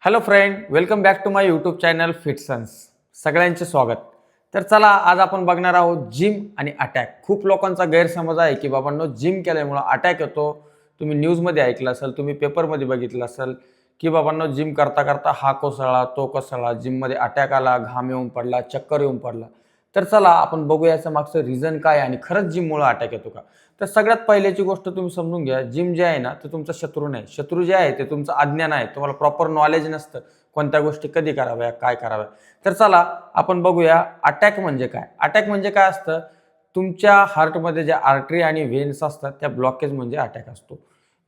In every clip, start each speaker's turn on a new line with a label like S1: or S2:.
S1: Hello friend, welcome back to my YouTube channel Fitsons. सगळ्यांचे स्वागत. तर चला, आज आपण बघणार आहोत जिम आणि अटॅक. खूप लोकांचा गैरसमज आहे की बाबांनो, जिम केल्यामुळं अटॅक येतो. तुम्ही न्यूजमध्ये ऐकलं असेल, तुम्ही पेपरमध्ये बघितलं असेल की बाबांनो, जिम करता करता हा कोसळला, तो कोसळला, जिममध्ये अटॅक आला, घाम येऊन पडला, चक्कर येऊन पडला. तर चला, आपण बघूया याचं मागचं रिझन काय आणि खरंच जिममुळे अटॅक येतो का. तर सगळ्यात पहिल्याची गोष्ट तुम्ही समजून घ्या, जिम जे आहे ना, ते तुमचा शत्रू नाही. शत्रू जे आहे ते तुमचं अज्ञान आहे. तुम्हाला प्रॉपर नॉलेज नसतं कोणत्या गोष्टी कधी कराव्या, काय कराव्या. तर चला, आपण बघूया अटॅक म्हणजे काय. अटॅक म्हणजे काय असतं, तुमच्या हार्टमध्ये ज्या आर्टरी आणि व्हेन्स असतात त्या ब्लॉकेज म्हणजे अटॅक असतो.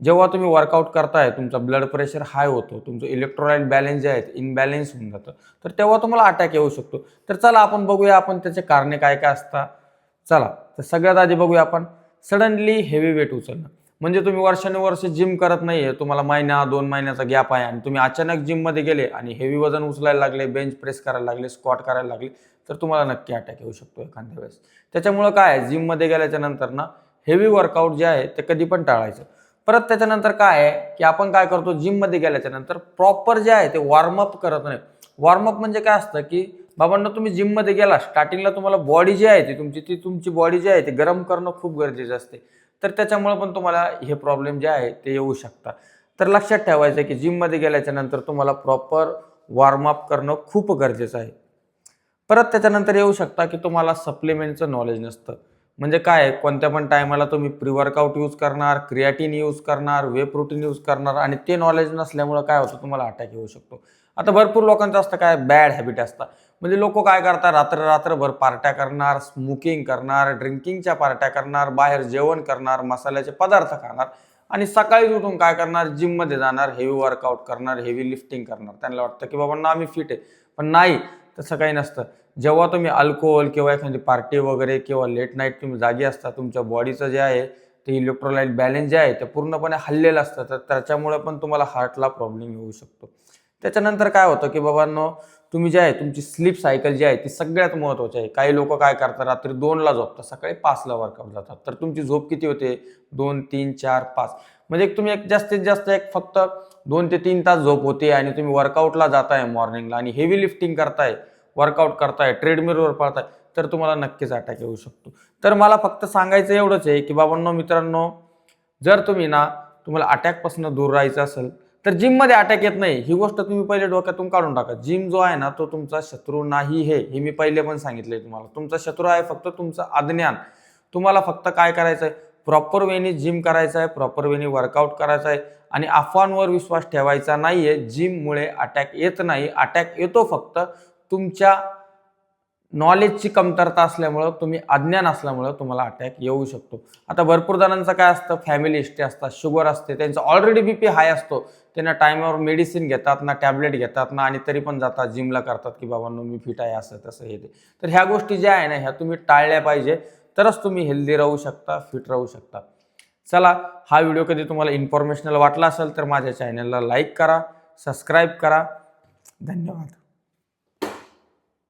S1: जेव्हा तुम्ही वर्कआउट करताय, तुमचा ब्लड प्रेशर हाय होतो, तुमचं इलेक्ट्रोलाइट बॅलन्स जे आहे इनबॅलन्स होऊन जातं, तर तेव्हा तुम्हाला अटॅक येऊ शकतो. तर चला, आपण बघूया आपण त्याचे कारणे काय काय असतात. चला, तर सगळ्यात आधी बघूया आपण सडनली हेवी वेट उचलणं. म्हणजे तुम्ही वर्षानुवर्ष जिम करत नाहीये, तुम्हाला महिना 2 महिन्याचा गॅप आहे आणि तुम्ही अचानक जिममध्ये गेले आणि हेवी वजन उचलायला लागले, बेंच प्रेस करायला लागले, स्क्वॉट करायला लागले, तर तुम्हाला नक्की अटॅक येऊ शकतो एखाद्या वेळेस. त्याच्यामुळं काय आहे, जिममध्ये गेल्याच्या नंतर ना हेवी वर्कआउट जे आहे ते कधी पण टाळायचं. परत त्याच्यानंतर काय आहे की आपण काय करतो, जिममध्ये गेल्याच्या नंतर प्रॉपर जे आहे ते वॉर्मअप करत नाही. वॉर्मअप म्हणजे काय असतं की बाबांना, तुम्ही जिममध्ये गेला, स्टार्टिंगला तुम्हाला बॉडी जी आहे ती तुमची बॉडी जी आहे ती गरम करणं खूप गरजेचं असते. तर त्याच्यामुळे पण तुम्हाला हे प्रॉब्लेम जे आहे ते येऊ शकतात. तर लक्षात ठेवायचं की जिममध्ये गेल्याच्या नंतर तुम्हाला प्रॉपर वॉर्मअप करणं खूप गरजेचं आहे. परत त्याच्यानंतर येऊ शकता की तुम्हाला सप्लिमेंटचं नॉलेज नसतं. म्हणजे काय आहे, कोणत्या पण टायमाला तुम्ही प्री वर्कआउट यूज करणार, क्रिएटिन यूज करणार, वे प्रोटीन यूज करणार आणि ते नॉलेज नसल्यामुळं काय होतं, तुम्हाला अटॅक येऊ शकतो. आता भरपूर लोकांचं असतं काय, बॅड हॅबिट असतात. म्हणजे लोक काय करतात, रात्रभर पार्ट्या करणार, स्मोकिंग करणार, ड्रिंकिंगच्या पार्ट्या करणार, बाहेर जेवण करणार, मसाल्याचे पदार्थ खाणार आणि सकाळी उठून काय करणार, जिममध्ये जाणार, हेवी वर्कआउट करणार, हेवी लिफ्टिंग करणार. त्यांना वाटतं की बाबा ना आम्ही फिट आहे, पण नाही, तसं काही नसतं. जेव्हा तुम्ही अल्कोहोल किंवा एखादी पार्टी वगैरे किंवा लेट नाईट तुम्ही जागी असता, तुमच्या बॉडीचं जे आहे ते इलेक्ट्रोलाइट बॅलन्स जे आहे ते पूर्णपणे हल्लेलं असतं, तर त्याच्यामुळे पण तुम्हाला हार्टला प्रॉब्लेम येऊ शकतो. त्याच्यानंतर काय होतं की बाबांनो, तुम्ही जे आहे तुमची स्लीप सायकल जी आहे ती सगळ्यात महत्त्वाची आहे. काही लोक काय करतात, रात्री 2ला झोपतात, सकाळी 5ला वर्कआउट जातात. तर तुमची झोप किती होते, 2, 3, 4, 5. म्हणजे तुम्ही एक जास्तीत जास्त एक फक्त 2 ते 3 तास झोप होते आणि तुम्ही वर्कआउटला जाताय मॉर्निंगला आणि हेवी लिफ्टिंग करताय, वर्कआउट करताय, ट्रेडमिलवर पळताय, तर तुम्हाला नक्कीच अटॅक येऊ शकतो. तर मला फक्त सांगायचं एवढंच आहे की बाबांनो, मित्रांनो, जर तुम्ही ना तुम्हाला अटॅकपासून दूर राहायचं असेल तर जिममध्ये अटॅक येत नाही, ही गोष्ट तुम्ही पहिले डोक्यातून काढून टाका. जिम जो आहे ना तो तुमचा शत्रू नाही, हे मी पहिले पण सांगितलंय तुम्हाला. तुमचा शत्रू आहे फक्त तुमचं अज्ञान. तुम्हाला फक्त काय करायचं आहे, प्रॉपर वेने जिम करायचं आहे, प्रॉपर वेने वर्कआउट करायचं आहे आणि अफवांवर विश्वास ठेवायचा नाहीये. जिममुळे अटॅक येत नाही, अटॅक येतो फक्त तुमच्या नॉलेजची कमतरता असल्यामुळं, तुम्ही अज्ञान असल्यामुळं तुम्हाला अटॅक येऊ शकतो. आता भरपूर जणांचं काय असतं, फॅमिली हिस्ट्री असतात, शुगर असते, त्यांचा ऑलरेडी बीपी हाय असतो, त्यांना टायमावर मेडिसिन घेतात ना, टॅबलेट घेतात ना आणि तरी पण जातात जिमला, करतात की बाबांनो मी फिट आहे, असं तसं हे ते. तर ह्या गोष्टी ज्या आहे ना, ह्या तुम्ही टाळल्या पाहिजे, तरच तुम्ही हेल्दी राहू शकता, फिट राहू शकता. चला, हा व्हिडिओ कधी तुम्हाला इन्फॉर्मेशनल वाटला असेल तर माझ्या चॅनलला लाईक करा, सबस्क्राईब करा. धन्यवाद.